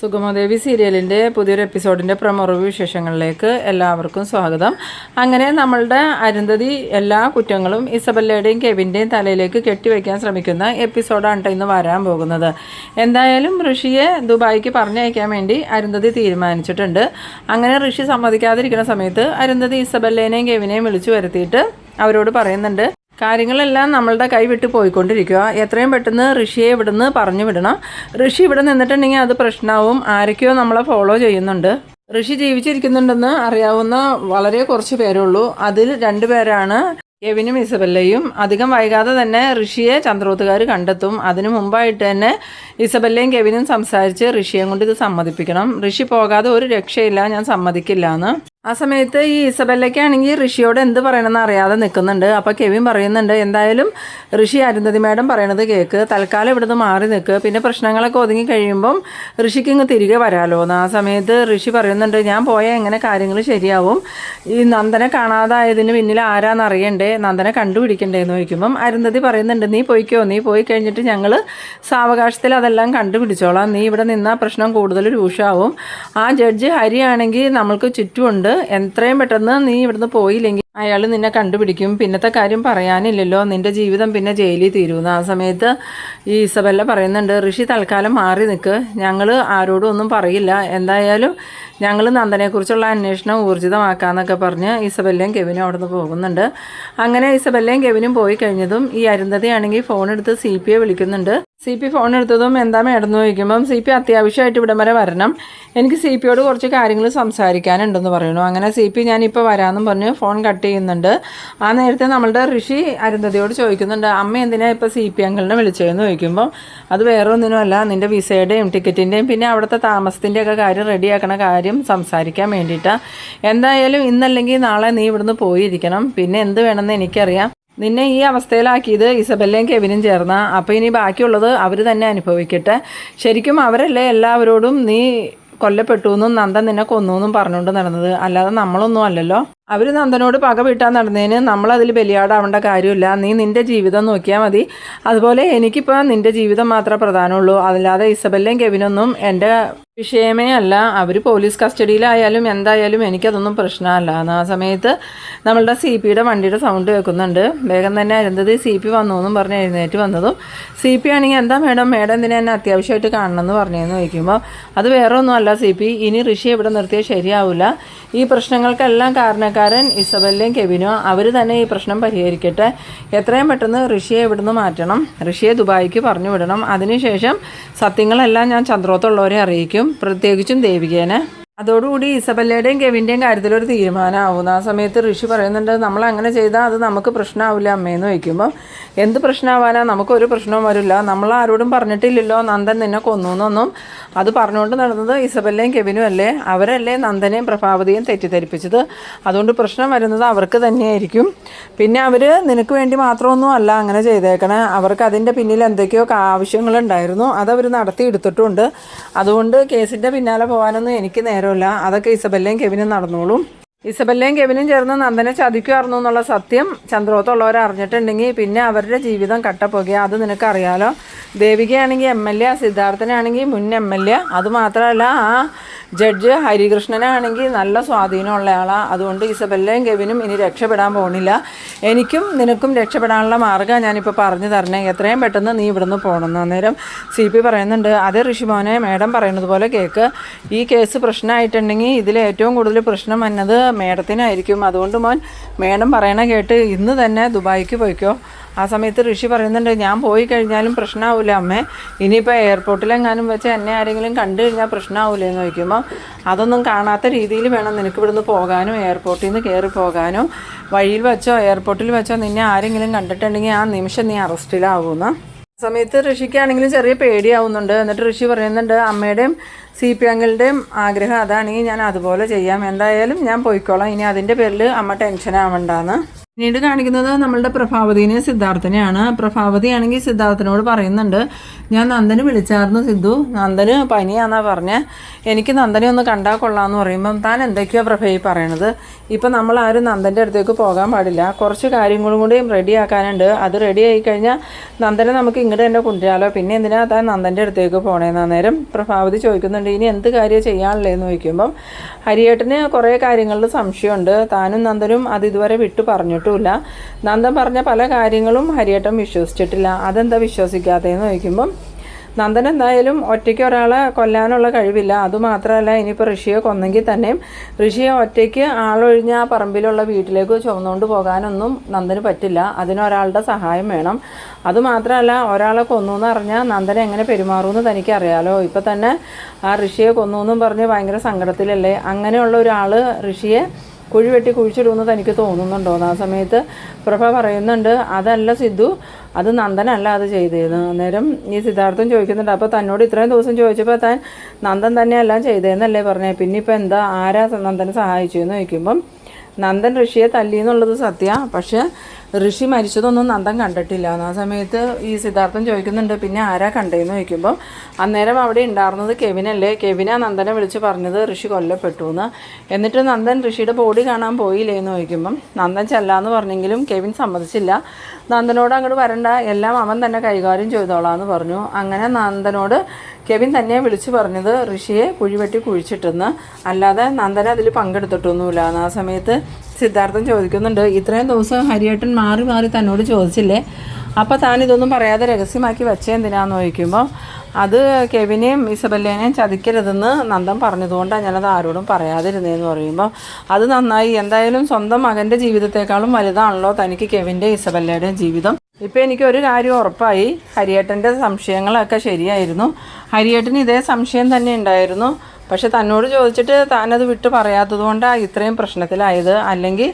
സുഗമദേവി സീരിയലിൻ്റെ പുതിയൊരു എപ്പിസോഡിൻ്റെ promo review വിശേഷങ്ങളിലേക്ക് എല്ലാവർക്കും സ്വാഗതം. അങ്ങനെ നമ്മളുടെ അരുന്ധതി എല്ലാ കുറ്റങ്ങളും ഇസബല്ലയുടെയും കെവിൻ്റെയും തലയിലേക്ക് കെട്ടിവെക്കാൻ ശ്രമിക്കുന്ന എപ്പിസോഡാണ് ഇന്ന് വരാൻ പോകുന്നത്. എന്തായാലും ഋഷിയെ ദുബായിക്ക് പറഞ്ഞയക്കാൻ വേണ്ടി അരുന്ധതി തീരുമാനിച്ചിട്ടുണ്ട്. അങ്ങനെ ഋഷി സമ്മതിക്കാതിരിക്കുന്ന സമയത്ത് അരുന്ധതി ഇസബല്ലേനെയും കെവിനെയും വിളിച്ചു വരുത്തിയിട്ട് അവരോട് പറയുന്നുണ്ട്, കാര്യങ്ങളെല്ലാം നമ്മളുടെ കൈ വിട്ട് പോയിക്കൊണ്ടിരിക്കുക. എത്രയും പെട്ടെന്ന് ഋഷിയെ ഇവിടുന്ന് പറഞ്ഞു വിടണം. ഋഷി ഇവിടെ നിന്നിട്ടുണ്ടെങ്കിൽ അത് പ്രശ്നമാവും. ആരൊക്കെയോ നമ്മളെ ഫോളോ ചെയ്യുന്നുണ്ട്. ഋഷി ജീവിച്ചിരിക്കുന്നുണ്ടെന്ന് അറിയാവുന്ന വളരെ കുറച്ച് പേരുള്ളൂ. അതിൽ 2 പേരാണ് കെവിനും ഇസബല്ലയും. അധികം വൈകാതെ തന്നെ ഋഷിയെ ചന്ദ്രോത്തുകാർ കണ്ടെത്തും. അതിനു മുമ്പായിട്ട് തന്നെ ഇസബല്ലയും കെവിനും സംസാരിച്ച് ഋഷിയെ കൊണ്ട് ഇത് സമ്മതിപ്പിക്കണം. ഋഷി പോകാതെ ഒരു രക്ഷയില്ല, ഞാൻ സമ്മതിക്കില്ല എന്ന്. ആ സമയത്ത് ഈ ഇസബല്ലയ്ക്കാണെങ്കിൽ ഋഷിയോട് എന്ത് പറയണമെന്ന് അറിയാതെ നിൽക്കുന്നുണ്ട്. അപ്പോൾ കെവിൻ പറയുന്നുണ്ട്, എന്തായാലും ഋഷി അരുന്ധതി മേഡം പറയണത് കേൾക്ക്, തൽക്കാലം ഇവിടുന്ന് മാറി നിൽക്ക്, പിന്നെ പ്രശ്നങ്ങളൊക്കെ ഒതുങ്ങി കഴിയുമ്പം ഋഷിക്ക് ഇങ്ങ് തിരികെ വരാമല്ലോ എന്ന്. ആ സമയത്ത് ഋഷി പറയുന്നുണ്ട്, ഞാൻ പോയാൽ എങ്ങനെ കാര്യങ്ങൾ ശരിയാവും? ഈ നന്ദനെ കാണാതായതിന് പിന്നിൽ ആരാന്ന് അറിയണ്ടേ, നന്ദനെ കണ്ടുപിടിക്കണ്ടേ എന്ന് ചോദിക്കുമ്പം അരുന്ധതി പറയുന്നുണ്ട്, നീ പോയിക്കോ, നീ പോയി കഴിഞ്ഞിട്ട് ഞങ്ങൾ സാവകാശത്തിൽ അതെല്ലാം കണ്ടുപിടിച്ചോളാം. നീ ഇവിടെ നിന്നാൽ പ്രശ്നം കൂടുതൽ രൂക്ഷമാവും. ആ ജഡ്ജ് ഹരിയാണെങ്കിൽ നമ്മൾക്ക് ചുറ്റുമുണ്ട്. എത്രയും പെട്ടെന്ന് നീ ഇവിടുന്ന് പോയില്ലെങ്കിൽ അയാൾ നിന്നെ കണ്ടുപിടിക്കും. പിന്നത്തെ കാര്യം പറയാനില്ലല്ലോ, നിന്റെ ജീവിതം പിന്നെ ജയിലിൽ തീരുമെന്ന്. ആ സമയത്ത് ഈ ഇസബല്ല പറയുന്നുണ്ട്, ഋഷി തൽക്കാലം മാറി നിൽക്ക്, ഞങ്ങൾ ആരോടും ഒന്നും പറയില്ല, എന്തായാലും ഞങ്ങൾ നന്ദനെക്കുറിച്ചുള്ള അന്വേഷണം ഊർജിതമാക്കാമെന്നൊക്കെ പറഞ്ഞ് ഇസബല്ലയും കെവിനും അവിടെ നിന്ന് പോകുന്നുണ്ട്. അങ്ങനെ ഇസബല്ലയും കെവിനും പോയി കഴിഞ്ഞതും ഈ അരുന്ധതി ആണെങ്കിൽ ഫോൺ എടുത്ത് CPയെ വിളിക്കുന്നുണ്ട്. CP ഫോൺ എടുത്തതും എന്താ മേഡം എന്ന് ചോദിക്കുമ്പം CP അത്യാവശ്യമായിട്ട് ഇവിടം വരെ വരണം, എനിക്ക് CPയോട് കുറച്ച് കാര്യങ്ങൾ സംസാരിക്കാനുണ്ടെന്ന് പറയുന്നു. അങ്ങനെ CP ഞാനിപ്പോൾ വരാമെന്നും പറഞ്ഞ് ഫോൺ കട്ട് ചെയ്യുന്നുണ്ട്. ആ നേരത്തെ നമ്മളുടെ ഋഷി അരുന്ധതിയോട് ചോദിക്കുന്നുണ്ട്, അമ്മ എന്തിനാണ് ഇപ്പോൾ CP അങ്കിളിനെ വിളിച്ചതെന്ന് ചോദിക്കുമ്പോൾ അത് വേറെ ഒന്നിനുമല്ല, നിൻ്റെ വിസയുടെയും ടിക്കറ്റിൻ്റെയും പിന്നെ അവിടുത്തെ താമസത്തിൻ്റെയൊക്കെ കാര്യം റെഡിയാക്കണ കാര്യം സംസാരിക്കാൻ വേണ്ടിയിട്ടാണ്. എന്തായാലും ഇന്നല്ലെങ്കിൽ നാളെ നീ ഇവിടുന്ന് പോയിരിക്കണം, പിന്നെ എന്ത് വേണമെന്ന് എനിക്കറിയാം. നിന്നെ ഈ അവസ്ഥയിലാക്കിയത് ഇസബല്ലയും കെവിനും ചേർന്ന, അപ്പോൾ ഇനി ബാക്കിയുള്ളത് അവർ തന്നെ അനുഭവിക്കട്ടെ. ശരിക്കും അവരല്ലേ എല്ലാവരോടും നീ കൊല്ലപ്പെട്ടു എന്നും നന്ദൻ നിന്നെ കൊന്നു എന്നും പറഞ്ഞുകൊണ്ട് നടന്നത്, അല്ലാതെ നമ്മളൊന്നും അല്ലല്ലോ. അവർ നന്ദനോട് പക വീട്ടാൻ നടന്നതിന് നമ്മളതിൽ ബലിയാടാവേണ്ട കാര്യമില്ല. നീ നിൻ്റെ ജീവിതം നോക്കിയാൽ മതി. അതുപോലെ എനിക്കിപ്പോൾ നിൻ്റെ ജീവിതം മാത്രമേ പ്രധാനമുള്ളൂ, അല്ലാതെ ഇസബല്ലയും കെവിനൊന്നും എൻ്റെ വിഷയമേ അല്ല. അവർ പോലീസ് കസ്റ്റഡിയിലായാലും എന്തായാലും എനിക്കതൊന്നും പ്രശ്നമല്ല എന്ന്. ആ സമയത്ത് നമ്മളുടെ CPയുടെ വണ്ടിയുടെ സൗണ്ട് കേൾക്കുന്നുണ്ട്. വേഗം തന്നെ അരുന്ധതി CP വന്നു എന്നും പറഞ്ഞ് എഴുന്നേറ്റ് വന്നതും CP ആണെങ്കിൽ, എന്താ മേഡം എന്തിനാ എന്നെ അത്യാവശ്യമായിട്ട് കാണണമെന്ന് പറഞ്ഞതെന്ന് ചോദിക്കുമ്പോൾ അത് വേറെ ഒന്നുമല്ല CP, ഇനി ഋഷി ഇവിടെ നിർത്തിയാൽ ശരിയാവില്ല. ഈ പ്രശ്നങ്ങൾക്കെല്ലാം കാരണക്കാരൻ ഇസബല്ലയും കെവിനോ, അവർ തന്നെ ഈ പ്രശ്നം പരിഹരിക്കട്ടെ. എത്രയും പെട്ടെന്ന് ഋഷിയെ ഇവിടുന്ന് മാറ്റണം, ഋഷിയെ ദുബായിക്ക് പറഞ്ഞു വിടണം. അതിനുശേഷം സത്യങ്ങളെല്ലാം ഞാൻ ചന്ദ്രോത്തുള്ളവരെ അറിയിക്കും, പ്രത്യേകിച്ചും ദേവികേനെ. അതോടുകൂടി ഇസബല്ലയുടെയും കെവിൻ്റെയും കാര്യത്തിലൊരു തീരുമാനമാവുന്നു. ആ സമയത്ത് ഋഷി പറയുന്നുണ്ട്, നമ്മൾ അങ്ങനെ ചെയ്താൽ അത് നമുക്ക് പ്രശ്നമാവില്ല അമ്മയെന്ന് വയ്ക്കുമ്പോൾ എന്ത് പ്രശ്നമാവാനാ, നമുക്കൊരു പ്രശ്നവും വരില്ല, നമ്മൾ ആരോടും പറഞ്ഞിട്ടില്ലല്ലോ നന്ദൻ നിന്നെ കൊന്നു എന്നൊന്നും. അത് പറഞ്ഞുകൊണ്ട് നടന്നത് ഇസബല്ലയും കെവിനും അല്ലേ, അവരല്ലേ നന്ദനെയും പ്രഭാവതിയും തെറ്റിദ്ധരിപ്പിച്ചത്. അതുകൊണ്ട് പ്രശ്നം വരുന്നത് അവർക്ക് തന്നെയായിരിക്കും. പിന്നെ അവർ നിനക്ക് വേണ്ടി മാത്രമൊന്നും അല്ല അങ്ങനെ ചെയ്തേക്കണേ, അവർക്ക് അതിൻ്റെ പിന്നിൽ എന്തൊക്കെയോ ആവശ്യങ്ങളുണ്ടായിരുന്നു, അതവർ നടത്തിയെടുത്തിട്ടുണ്ട്. അതുകൊണ്ട് കേസിൻ്റെ പിന്നാലെ പോകാനൊന്നും എനിക്ക് നേരമില്ല, അതൊക്കെ ഇസബല്ലയും കെവിനും നടന്നോളും. ഇസബല്ലയും കെവിനും ചേർന്ന് നന്ദനെ ചതിക്കുമായിരുന്നു എന്നുള്ള സത്യം ചന്ദ്രോത്തുള്ളവർ അറിഞ്ഞിട്ടുണ്ടെങ്കിൽ പിന്നെ അവരുടെ ജീവിതം കട്ടപ്പോകുക, അത് നിനക്കറിയാലോ. ദേവികയാണെങ്കിൽ MLA, സിദ്ധാർത്ഥനാണെങ്കിൽ മുൻ MLA. അതുമാത്രമല്ല ആ ജഡ്ജ് ഹരികൃഷ്ണനാണെങ്കിൽ നല്ല സ്വാധീനമുള്ള ആളാണ്. അതുകൊണ്ട് ഇസബല്ലയും കെവിനും ഇനി രക്ഷപ്പെടാൻ പോകുന്നില്ല. എനിക്കും നിനക്കും രക്ഷപ്പെടാനുള്ള മാർഗ്ഗം ഞാനിപ്പോൾ പറഞ്ഞു തരണേ, എത്രയും പെട്ടെന്ന് നീ ഇവിടുന്ന് പോകണമെന്ന്. അന്നേരം CP പറയുന്നുണ്ട്, അതേ ഋഷിമോനെ, മേഡം പറയുന്നത് പോലെ കേൾക്ക്, ഈ കേസ് പ്രശ്നമായിട്ടുണ്ടെങ്കിൽ ഇതിൽ ഏറ്റവും കൂടുതൽ പ്രശ്നം വന്നത് മേഡത്തിനായിരിക്കും. അതുകൊണ്ട് മോൻ മേഡം പറയണ കേട്ട് ഇന്ന് തന്നെ ദുബായിക്ക് പോയിക്കോ. ആ സമയത്ത് ഋഷി പറയുന്നുണ്ട്, ഞാൻ പോയി കഴിഞ്ഞാലും പ്രശ്നമാവില്ല അമ്മേ, ഇനിയിപ്പോൾ എയർപോർട്ടിലെങ്ങാനും വെച്ച് എന്നെ ആരെങ്കിലും കണ്ടു കഴിഞ്ഞാൽ പ്രശ്നമാവില്ലേ എന്ന് ചോദിക്കുമ്പോൾ അതൊന്നും കാണാത്ത രീതിയിൽ വേണം നിനക്ക് ഇവിടുന്ന് പോകാനും എയർപോർട്ടിൽ നിന്ന് കയറി പോകാനും. വഴിയിൽ വെച്ചോ എയർപോർട്ടിൽ വെച്ചോ നിന്നെ ആരെങ്കിലും കണ്ടിട്ടുണ്ടെങ്കിൽ ആ നിമിഷം നീ അറസ്റ്റിലാവുമെന്ന്. സമയത്ത് ഋഷിക്കാണെങ്കിലും ചെറിയ പേടിയാവുന്നുണ്ട്. എന്നിട്ട് ഋഷി പറയുന്നുണ്ട്, അമ്മയുടെയും CP അങ്കിളുടെയും ആഗ്രഹം അതാണെങ്കിൽ ഞാൻ അതുപോലെ ചെയ്യാം, എന്തായാലും ഞാൻ പോയിക്കോളാം, ഇനി അതിൻ്റെ പേരിൽ അമ്മ ടെൻഷൻ ആവണ്ടാന്ന്. പിന്നീട് കാണിക്കുന്നത് നമ്മളുടെ പ്രഭാവതിനെയും സിദ്ധാർത്ഥനെയാണ്. പ്രഭാവതിയാണെങ്കിൽ സിദ്ധാർത്ഥനോട് പറയുന്നുണ്ട്, ഞാൻ നന്ദന് വിളിച്ചായിരുന്നു സിദ്ധു, നന്ദന് പനിയാണെന്നാണ് പറഞ്ഞത്, എനിക്ക് നന്ദനെ ഒന്ന് കണ്ടാൽ കൊള്ളാമെന്ന് പറയുമ്പം താൻ എന്തൊക്കെയോ പ്രഭയെ പറയണത്, ഇപ്പം നമ്മളാരും നന്ദൻ്റെ അടുത്തേക്ക് പോകാൻ പാടില്ല, കുറച്ച് കാര്യങ്ങളും കൂടിയും റെഡിയാക്കാനുണ്ട്, അത് റെഡി ആയി കഴിഞ്ഞാൽ നന്ദനെ നമുക്ക് ഇങ്ങോട്ട് തന്നെ കൊണ്ടുവരാമല്ലോ, പിന്നെ എന്തിനാ താൻ നന്ദൻ്റെ അടുത്തേക്ക് പോകണേന്ന്. അന്നേരം പ്രഭാവതി ചോദിക്കുന്നുണ്ട്, ഇനി എന്ത് കാര്യം ചെയ്യാനുള്ളതെന്ന് ചോദിക്കുമ്പം ഹരിയേട്ടന് കുറേ കാര്യങ്ങളിൽ സംശയമുണ്ട്, താനും നന്ദനും അത് ഇതുവരെ വിട്ടു പറഞ്ഞിട്ടുമില്ല, നന്ദൻ പറഞ്ഞ പല കാര്യങ്ങളും ഹരിയേട്ടൻ വിശ്വസിച്ചിട്ടില്ല, അതെന്താ വിശ്വസിക്കാത്തതെന്ന് ചോദിക്കുമ്പം നന്ദൻ എന്തായാലും ഒറ്റയ്ക്ക് ഒരാളെ കൊല്ലാനുള്ള കഴിവില്ല, അതുമാത്രമല്ല ഇനിയിപ്പോൾ ഋഷിയെ കൊന്നെങ്കിൽ തന്നെയും ഋഷിയെ ഒറ്റയ്ക്ക് ആളൊഴിഞ്ഞ ആ പറമ്പിലുള്ള വീട്ടിലേക്ക് ചുമന്നുകൊണ്ട് പോകാനൊന്നും നന്ദന് പറ്റില്ല, അതിനൊരാളുടെ സഹായം വേണം. അതുമാത്രമല്ല ഒരാളെ കൊന്നു എന്ന് അറിഞ്ഞാൽ നന്ദൻ എങ്ങനെ പെരുമാറുമെന്ന് തനിക്ക് അറിയാലോ, ഇപ്പം തന്നെ ആ ഋഷിയെ കൊന്നു എന്നും പറഞ്ഞ് ഭയങ്കര സങ്കടത്തിലല്ലേ, അങ്ങനെയുള്ള ഒരാൾ ഋഷിയെ കുഴി വെട്ടി കുഴിച്ചിടുമെന്ന് തനിക്ക് തോന്നുന്നുണ്ടോയെന്ന്. ആ സമയത്ത് പ്രഭ പറയുന്നുണ്ട്, അതല്ല സിദ്ധു, അത് നന്ദനല്ല അത് ചെയ്തതെന്ന്. അന്നേരം ഈ സിദ്ധാർത്ഥൻ ചോദിക്കുന്നുണ്ട്, അപ്പോൾ തന്നോട് ഇത്രയും ദിവസം ചോദിച്ചപ്പോൾ താൻ നന്ദൻ തന്നെയെല്ലാം ചെയ്തതെന്നല്ലേ പറഞ്ഞേ, പിന്നെ ഇപ്പം എന്താ ആരാ നന്ദനെ സഹായിച്ചു എന്ന് ചോദിക്കുമ്പം നന്ദൻ ഋഷിയെ തല്ലി എന്നുള്ളത് സത്യമാണ്, പക്ഷേ ഋഷി മരിച്ചതൊന്നും നന്ദൻ കണ്ടിട്ടില്ല. ആ സമയത്ത് ഈ സിദ്ധാർത്ഥൻ ചോദിക്കുന്നുണ്ട്, പിന്നെ ആരാ കണ്ടതെന്ന് ചോദിക്കുമ്പോൾ അന്നേരം അവിടെ ഉണ്ടായിരുന്നത് കെവിനല്ലേ, കെവിനാ നന്ദനെ വിളിച്ച് പറഞ്ഞത് ഋഷി കൊല്ലപ്പെട്ടു എന്ന്. എന്നിട്ട് നന്ദൻ ഋഷിയുടെ ബോഡി കാണാൻ പോയില്ലേ എന്ന് ചോദിക്കുമ്പം നന്ദൻ ചെല്ലാന്ന് പറഞ്ഞെങ്കിലും കെവിൻ സമ്മതിച്ചില്ല, നന്ദനോട് അങ്ങോട്ട് വരണ്ട, എല്ലാം അവൻ തന്നെ കൈകാര്യം ചെയ്തോളാന്ന് പറഞ്ഞു. അങ്ങനെ നന്ദനോട് കെവിൻ തന്നെ വിളിച്ചു പറഞ്ഞത് ഋഷിയെ കുഴിവെട്ടി കുഴിച്ചിട്ടെന്ന്, അല്ലാതെ നന്ദന അതിൽ പങ്കെടുത്തിട്ടൊന്നുമില്ല. ആ സമയത്ത് സിദ്ധാർത്ഥൻ ചോദിക്കുന്നുണ്ട്, ഇത്രയും ദിവസം ഹരിയേട്ടൻ മാറി മാറി തന്നോട് ചോദിച്ചില്ലേ, അപ്പോൾ താൻ ഇതൊന്നും പറയാതെ രഹസ്യമാക്കി വെച്ചേ എന്തിനാന്ന് ചോദിക്കുമ്പോൾ അത് കെവിനെയും ഇസബല്ലേനെയും ചതിക്കരുതെന്ന് നന്ദൻ പറഞ്ഞതുകൊണ്ടാണ് ഞാനത് ആരോടും പറയാതിരുന്നതെന്ന് പറയുമ്പോൾ അത് നന്നായി, എന്തായാലും സ്വന്തം മകൻ്റെ ജീവിതത്തെക്കാളും വലുതാണല്ലോ തനിക്ക് കെവിൻ്റെ ഇസബല്ലയുടെയും ജീവിതം. ഇപ്പോൾ എനിക്കൊരു കാര്യം ഉറപ്പായി, ഹരിയേട്ടൻ്റെ സംശയങ്ങളൊക്കെ ശരിയായിരുന്നു, ഹരിയേട്ടന് ഇതേ സംശയം തന്നെ ഉണ്ടായിരുന്നു, പക്ഷെ തന്നോട് ചോദിച്ചിട്ട് താനത് വിട്ട് പറയാത്തത് കൊണ്ടാണ് ഇത്രയും പ്രശ്നത്തിലായത്, അല്ലെങ്കിൽ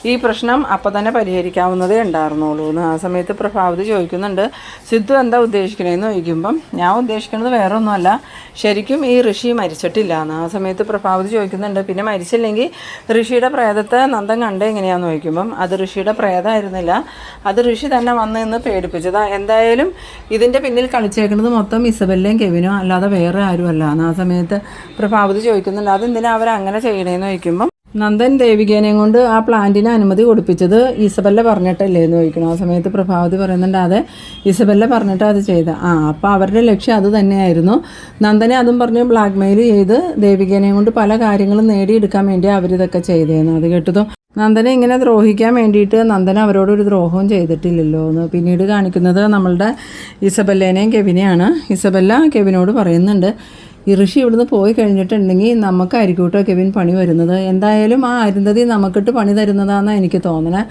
ഈ പ്രശ്നം അപ്പം തന്നെ പരിഹരിക്കാവുന്നതേ ഉണ്ടായിരുന്നുള്ളൂ എന്ന്. ആ സമയത്ത് പ്രഭാവതി ചോദിക്കുന്നുണ്ട്, സിദ്ധു എന്താ ഉദ്ദേശിക്കണേന്ന് ചോദിക്കുമ്പം ഞാൻ ഉദ്ദേശിക്കുന്നത് വേറെ ഒന്നുമല്ല, ശരിക്കും ഈ ഋഷി മരിച്ചിട്ടില്ല എന്ന്. ആ സമയത്ത് പ്രഭാവതി ചോദിക്കുന്നുണ്ട്, പിന്നെ മരിച്ചില്ലെങ്കിൽ ഋഷിയുടെ പ്രേതത്തെ നന്ദൻ കണ്ടേ എങ്ങനെയാണെന്ന് ചോദിക്കുമ്പം അത് ഋഷിയുടെ പ്രേതമായിരുന്നില്ല, അത് ഋഷി തന്നെ വന്ന് നിന്ന് പേടിപ്പിച്ചതാണ്, എന്തായാലും ഇതിൻ്റെ പിന്നിൽ കളിച്ചേക്കുന്നത് മൊത്തം ഇസബല്ലയും കെവിനോ അല്ലാതെ വേറെ ആരുമല്ല എന്ന്. ആ സമയത്ത് പ്രഭാവതി ചോദിക്കുന്നുണ്ട്, അതെന്തിനാ അവരങ്ങനെ ചെയ്യണേന്ന് ചോദിക്കുമ്പം നന്ദൻ ദേവികേനെയും കൊണ്ട് ആ പ്ലാന്റിന് അനുമതി കൊടുപ്പിച്ചത് ഇസബല്ല പറഞ്ഞിട്ടല്ലേ എന്ന് ചോദിക്കണം. ആ സമയത്ത് പ്രഭാവതി പറയുന്നുണ്ട്, അതെ ഇസബല്ല പറഞ്ഞിട്ട് അത് ചെയ്ത, അപ്പോൾ അവരുടെ ലക്ഷ്യം അത് തന്നെയായിരുന്നു, നന്ദനെ അതും പറഞ്ഞ് ബ്ലാക്ക് മെയിൽ ചെയ്ത് ദേവികേനെയും കൊണ്ട് പല കാര്യങ്ങളും നേടിയെടുക്കാൻ വേണ്ടി അവരിതൊക്കെ ചെയ്തേന്ന്. അത് കേട്ടതും നന്ദനെ ഇങ്ങനെ ദ്രോഹിക്കാൻ വേണ്ടിയിട്ട് നന്ദന അവരോടൊരു ദ്രോഹവും ചെയ്തിട്ടില്ലല്ലോ എന്ന്. പിന്നീട് കാണിക്കുന്നത് നമ്മളുടെ ഇസബല്ലേനെയും കെവിനെയാണ്. ഇസബല്ല കെവിനോട് പറയുന്നുണ്ട്, ഈ ഋഷി ഇവിടുന്ന് പോയി കഴിഞ്ഞിട്ടുണ്ടെങ്കിൽ നമുക്കായിരിക്കും കേട്ടോ കെവിൻ പണി വരുന്നത്, എന്തായാലും ആ അരുന്ധതി നമുക്കിട്ട് പണി തരുന്നതാണെന്നാണ് എനിക്ക് തോന്നണേ,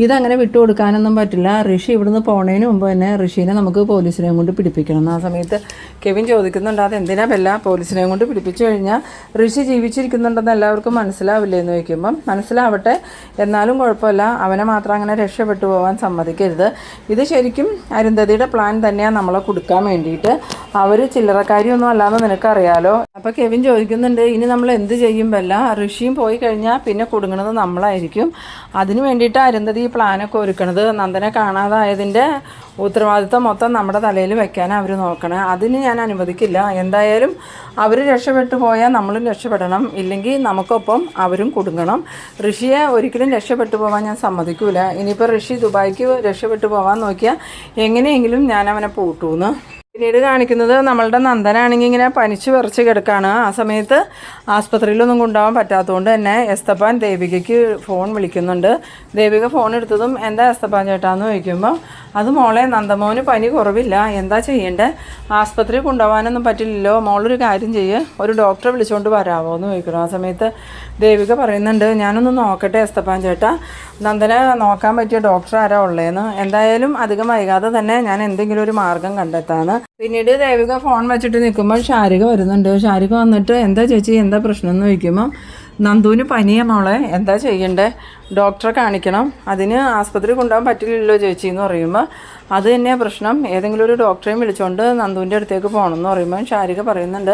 ഇതങ്ങനെ വിട്ടുകൊടുക്കാനൊന്നും പറ്റില്ല, ഋഷി ഇവിടുന്ന് പോണതിന് മുമ്പ് തന്നെ ഋഷീനെ നമുക്ക് പോലീസിനെയും കൊണ്ട് പിടിപ്പിക്കണം. ആ സമയത്ത് കെവിൻ ചോദിക്കുന്നുണ്ട്, അതെന്തിനാ ബെല്ല പോലീസിനെയും കൊണ്ട് പിടിപ്പിച്ചു കഴിഞ്ഞാൽ ഋഷി ജീവിച്ചിരിക്കുന്നുണ്ടെന്ന് എല്ലാവർക്കും മനസ്സിലാവില്ലേ എന്ന് ചോദിക്കുമ്പം മനസ്സിലാവട്ടെ, എന്നാലും കുഴപ്പമില്ല, അവനെ മാത്രം അങ്ങനെ രക്ഷപ്പെട്ടു പോകാൻ സമ്മതിക്കരുത്, ഇത് ശരിക്കും അരുന്ധതിയുടെ പ്ലാൻ തന്നെയാണ് നമ്മളെ കൊടുക്കാൻ വേണ്ടിയിട്ട്, അവർ ചില്ലറക്കാരിയൊന്നും അല്ലാന്ന് നിനക്കറിയാലോ. അപ്പോൾ കെവിൻ ചോദിക്കുന്നുണ്ട്, ഇനി നമ്മൾ എന്ത് ചെയ്യുമ്പല്ല, ഋഷിയും പോയി കഴിഞ്ഞാൽ പിന്നെ കുടുങ്ങുന്നത് നമ്മളായിരിക്കും, അതിന് വേണ്ടിയിട്ട് അരുന്ധതി ഈ പ്ലാനൊക്കെ ഒരുക്കണത്, നന്ദനെ കാണാതായതിൻ്റെ ഉത്തരവാദിത്വം മൊത്തം നമ്മുടെ തലയിൽ വെക്കാൻ അവർ നോക്കണേ, അതിന് ഞാൻ അനുവദിക്കില്ല, എന്തായാലും അവർ രക്ഷപ്പെട്ടു പോയാൽ നമ്മളും രക്ഷപ്പെടണം, ഇല്ലെങ്കിൽ നമുക്കൊപ്പം അവരും കുടുങ്ങണം, ഋഷിയെ ഒരിക്കലും രക്ഷപ്പെട്ടു പോകാൻ ഞാൻ സമ്മതിക്കൂല, ഇനിയിപ്പോൾ ഋഷി ദുബായിക്ക് രക്ഷപ്പെട്ടു പോകാൻ നോക്കിയാൽ എങ്ങനെയെങ്കിലും ഞാൻ അവനെ പൂട്ടൂന്ന്. പിന്നീട് കാണിക്കുന്നത് നമ്മളുടെ നന്ദനാണെങ്കിൽ ഇങ്ങനെ പനിച്ച് വിറച്ച് കിടക്കുകയാണ്. ആ സമയത്ത് ആസ്പത്രിയിലൊന്നും കൊണ്ടുപോകാൻ പറ്റാത്തതുകൊണ്ട് തന്നെ എസ്തപ്പാൻ ദേവികയ്ക്ക് ഫോൺ വിളിക്കുന്നുണ്ട്. ദേവിക ഫോൺ എടുത്തതും എന്താ എസ്തപ്പാൻ ചേട്ടാന്ന് ചോദിക്കുമ്പോൾ അത് മോളെ നന്ദമോന് പനി കുറവില്ല, എന്താ ചെയ്യേണ്ടത്, ആസ്പത്രി കൊണ്ടുപോകാനൊന്നും പറ്റില്ലല്ലോ, മോളൊരു കാര്യം ചെയ്യ്, ഒരു ഡോക്ടറെ വിളിച്ചുകൊണ്ട് വരാമോ എന്ന് ചോദിക്കണം. ആ സമയത്ത് ദേവിക പറയുന്നുണ്ട്, ഞാനൊന്ന് നോക്കട്ടെ എസ്തപ്പാൻ ചേട്ടാ, നന്ദനെ നോക്കാൻ പറ്റിയ ഡോക്ടർ ആരാ ഉള്ളതെന്ന്, എന്തായാലും അധികം വൈകാതെ തന്നെ ഞാൻ എന്തെങ്കിലും ഒരു മാർഗം കണ്ടെത്താന്ന്. പിന്നീട് ദേവിക ഫോൺ വെച്ചിട്ട് നിൽക്കുമ്പോൾ ഷാരിക വരുന്നുണ്ട്. ഷാരിക വന്നിട്ട് എന്താ ചേച്ചി എന്താ പ്രശ്നം എന്ന് ചോദിക്കുമ്പോൾ നന്ദുവിന് പനിയാ മോളെ, എന്താ ചെയ്യണ്ടേ? ഡോക്ടറെ കാണിക്കണം. അതിന് ആസ്പത്രി കൊണ്ടുപോകാൻ പറ്റില്ലല്ലോ ചേച്ചി എന്ന് പറയുമ്പോൾ അത് തന്നെയാണ് പ്രശ്നം. ഏതെങ്കിലും ഒരു ഡോക്ടറെയും വിളിച്ചുകൊണ്ട് നന്ദുവിൻ്റെ അടുത്തേക്ക് പോകണമെന്ന് പറയുമ്പോൾ ശാരിക പറയുന്നുണ്ട്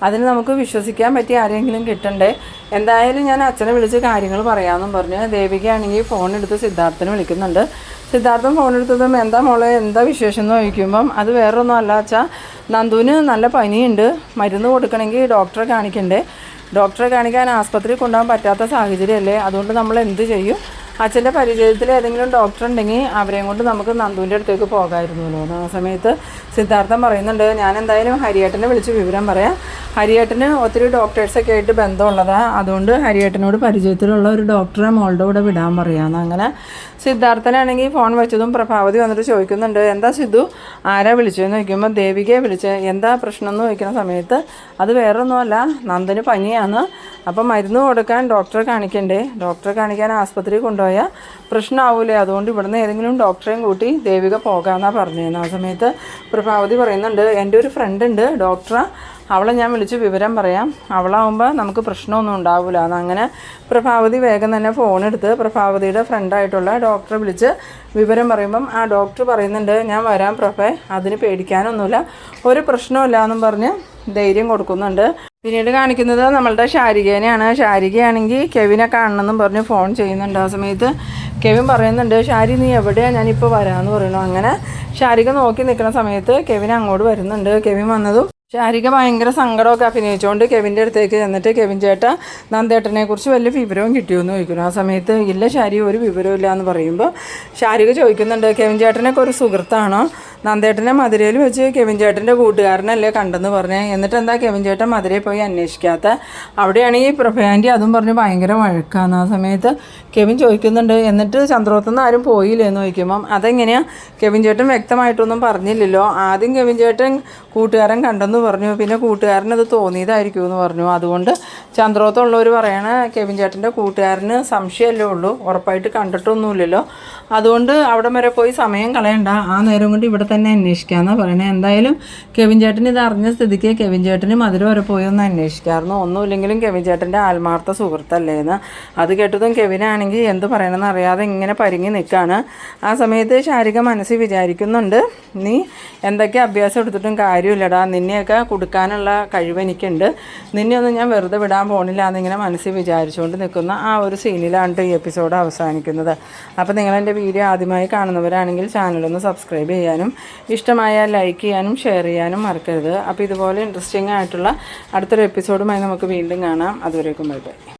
അതിന് നമുക്ക് വിശ്വസിക്കാൻ പറ്റിയ ആരെങ്കിലും കിട്ടണ്ടേ. എന്തായാലും ഞാൻ അച്ഛനെ വിളിച്ച് കാര്യങ്ങൾ പറയാമെന്നും പറഞ്ഞ് ദേവികയാണെങ്കിൽ ഫോൺ എടുത്ത് സിദ്ധാർത്ഥനെ വിളിക്കുന്നുണ്ട്. സിദ്ധാർത്ഥൻ ഫോൺ എടുത്തതും എന്താ മോളെ എന്താ വിശേഷം എന്ന് ചോദിക്കുമ്പം അത് വേറൊന്നും അല്ല അച്ഛാ, നന്ദുവിന് നല്ല പനിയുണ്ട്, മരുന്ന് കൊടുക്കണമെങ്കിൽ ഡോക്ടറെ കാണിക്കണ്ടേ. ഡോക്ടറെ കാണിക്കാൻ ആസ്പത്രി കൊണ്ടുപോകാൻ പറ്റാത്ത സാഹചര്യമല്ലേ, അതുകൊണ്ട് നമ്മൾ എന്ത് ചെയ്യും? അച്ഛൻ്റെ പരിചയത്തിൽ ഏതെങ്കിലും ഡോക്ടർ ഉണ്ടെങ്കിൽ അവരെയും കൊണ്ട് നമുക്ക് നന്ദുവിൻ്റെ അടുത്തേക്ക് പോകാമായിരുന്നല്ലോ. ആ സമയത്ത് സിദ്ധാർത്ഥൻ പറയുന്നുണ്ട് ഞാൻ എന്തായാലും ഹരിയേട്ടനെ വിളിച്ച് വിവരം പറയാം. ഹരിയേട്ടന് ഒത്തിരി ഡോക്ടേഴ്സൊക്കെ ആയിട്ട് ബന്ധമുള്ളതാണ്, അതുകൊണ്ട് ഹരിയേട്ടനോട് പരിചയത്തിലുള്ള ഒരു ഡോക്ടറെ മോളുടെ കൂടെ വിടാൻ പറയാമെന്ന്. അങ്ങനെ സിദ്ധാർത്ഥനാണെങ്കിൽ ഫോൺ വെച്ചതും പ്രഭാവതി വന്നിട്ട് ചോദിക്കുന്നുണ്ട് എന്താ സിദ്ധു ആരാ വിളിച്ചതെന്ന് ചോദിക്കുമ്പോൾ ദേവികയെ വിളിച്ച് എന്താ പ്രശ്നം എന്ന് ചോദിക്കുന്ന സമയത്ത് അത് വേറൊന്നുമല്ല, നന്ദന് പനിയാണ്, അപ്പം മരുന്ന് കൊടുക്കാൻ ഡോക്ടറെ കാണിക്കണ്ടേ, ഡോക്ടറെ കാണിക്കാൻ ആസ്പത്രി കൊണ്ടുപോയാൽ പ്രശ്നമാവൂലേ, അതുകൊണ്ട് ഇവിടുന്ന് ഏതെങ്കിലും ഡോക്ടറെയും കൂട്ടി ദേവിക പോകാമെന്നാണ് പറഞ്ഞിരുന്നത്. ആ സമയത്ത് പ്രഭാവതി പറയുന്നുണ്ട് എൻ്റെ ഒരു ഫ്രണ്ട് ഉണ്ട് ഡോക്ടറെ, അവളെ ഞാൻ വിളിച്ച് വിവരം പറയാം, അവളാവുമ്പോൾ നമുക്ക് പ്രശ്നമൊന്നും ഉണ്ടാവില്ല എന്ന്. അങ്ങനെ പ്രഭാവതി വേഗം തന്നെ ഫോണെടുത്ത് പ്രഭാവതിയുടെ ഫ്രണ്ടായിട്ടുള്ള ഡോക്ടറെ വിളിച്ച് വിവരം പറയുമ്പം ആ ഡോക്ടർ പറയുന്നുണ്ട് ഞാൻ വരാം പ്രഭേ, അതിന് പേടിക്കാനൊന്നുമില്ല, ഒരു പ്രശ്നമില്ല എന്നും പറഞ്ഞ് ധൈര്യം കൊടുക്കുന്നുണ്ട്. പിന്നീട് കാണിക്കുന്നത് നമ്മളുടെ ശാരികേനെയാണ്. ശാരികയാണെങ്കിൽ കെവിനെ കാണണമെന്നും പറഞ്ഞ് ഫോൺ ചെയ്യുന്നുണ്ട്. ആ സമയത്ത് കെവിൻ പറയുന്നുണ്ട് ശാരി നീ എവിടെയാണ്, ഞാനിപ്പോൾ വരാമെന്ന് പറയണു. അങ്ങനെ ശാരിക നോക്കി നിൽക്കുന്ന സമയത്ത് കെവിൻ അങ്ങോട്ട് വരുന്നുണ്ട്. കെവിൻ വന്നതും ശാരിക ഭയങ്കര സങ്കടമൊക്കെ അഭിനയിച്ചുകൊണ്ട് കെവിൻ്റെ അടുത്തേക്ക് ചെന്നിട്ട് കെവിൻ ചേട്ടാ നന്ദേട്ടനെ കുറിച്ച് വലിയ വിവരവും കിട്ടിയോന്ന് ചോദിക്കുന്നു. ആ സമയത്ത് ഇല്ല ശാരി ഒരു വിവരവും ഇല്ല എന്ന് പറയുമ്പോൾ ശാരിക ചോദിക്കുന്നുണ്ട് കെവിൻ ചേട്ടനൊക്കെ ഒരു സുഹൃത്താണോ, നന്ദേട്ടനെ മധുരയിൽ വെച്ച് കെവിൻ ചേട്ടൻ്റെ കൂട്ടുകാരനല്ലേ കണ്ടെന്ന് പറഞ്ഞേ, എന്നിട്ട് എന്താ കെവിൻ ചേട്ടൻ മധുരയിൽ പോയി അന്വേഷിക്കാത്ത, അവിടെയാണെങ്കിൽ പ്രഭയാൻ്റി അതും പറഞ്ഞ് ഭയങ്കര വഴക്കാണ്. ആ സമയത്ത് കെവിൻ ചോദിക്കുന്നുണ്ട് എന്നിട്ട് ചന്ദ്രോത്തുനിന്ന് ആരും പോയില്ലേന്ന് ചോദിക്കുമ്പം അതെങ്ങനെയാണ് കെവിൻ ചേട്ടൻ വ്യക്തമായിട്ടൊന്നും പറഞ്ഞില്ലല്ലോ, ആദ്യം കെവിൻ ചേട്ടൻ കൂട്ടുകാരൻ കണ്ടെന്ന് പറഞ്ഞു, പിന്നെ കൂട്ടുകാരനത് തോന്നിയതായിരിക്കും എന്ന് പറഞ്ഞു, അതുകൊണ്ട് ചന്ദ്രോത്തുള്ളവർ പറയണ കെവിൻ ചേട്ടൻ്റെ കൂട്ടുകാരന് സംശയമല്ലേ ഉള്ളൂ, ഉറപ്പായിട്ട് കണ്ടിട്ടൊന്നുമില്ലല്ലോ, അതുകൊണ്ട് അവിടെ വരെ പോയി സമയം കളയണ്ട, ആ നേരം കൊണ്ട് ഇവിടെ തന്നെ അന്വേഷിക്കാമെന്നാണ് പറയണേ. എന്തായാലും കെവിൻ ചേട്ടൻ ഇത് അറിഞ്ഞ സ്ഥിതിക്ക് കെവിൻ ചേട്ടന് മധുര വരെ പോയി ഒന്ന് അന്വേഷിക്കാമായിരുന്നു, ഒന്നുമില്ലെങ്കിലും കെവിൻ ചേട്ടൻ്റെ ആത്മാർത്ഥ സുഹൃത്തല്ലേന്ന്. അത് കേട്ടതും കെവിനാണെങ്കിൽ എന്ത് പറയണമെന്ന് അറിയാതെ ഇങ്ങനെ പരിങ്ങി നിൽക്കുകയാണ്. ആ സമയത്ത് ശാരിക മനസ്സിൽ വിചാരിക്കുന്നുണ്ട് നീ എന്തൊക്കെ അഭ്യാസം എടുത്തിട്ടും കാര്യമില്ലടാ, നിന്നെയൊക്കെ കൊടുക്കാനുള്ള കഴിവ് എനിക്കുണ്ട്, നിന്നെയൊന്നും ഞാൻ വെറുതെ വിടാൻ പോണില്ല എന്നിങ്ങനെ മനസ്സിൽ വിചാരിച്ചുകൊണ്ട് നിൽക്കുന്ന ആ ഒരു സീനിലാണ് ഈ എപ്പിസോഡ് അവസാനിക്കുന്നത്. അപ്പോൾ നിങ്ങളെൻ്റെ വീഡിയോ ആദ്യമായി കാണുന്നവരാണെങ്കിൽ ചാനലൊന്ന് സബ്സ്ക്രൈബ് ചെയ്യാനും ഇഷ്ടമായാൽ ലൈക്ക് ചെയ്യാനും ഷെയർ ചെയ്യാനും മറക്കരുത്. അപ്പോൾ ഇതുപോലെ ഇൻട്രസ്റ്റിംഗ് ആയിട്ടുള്ള അടുത്തൊരു എപ്പിസോഡുമായി നമുക്ക് വീണ്ടും കാണാം. അതുവരേക്കും ബൈ ബൈ.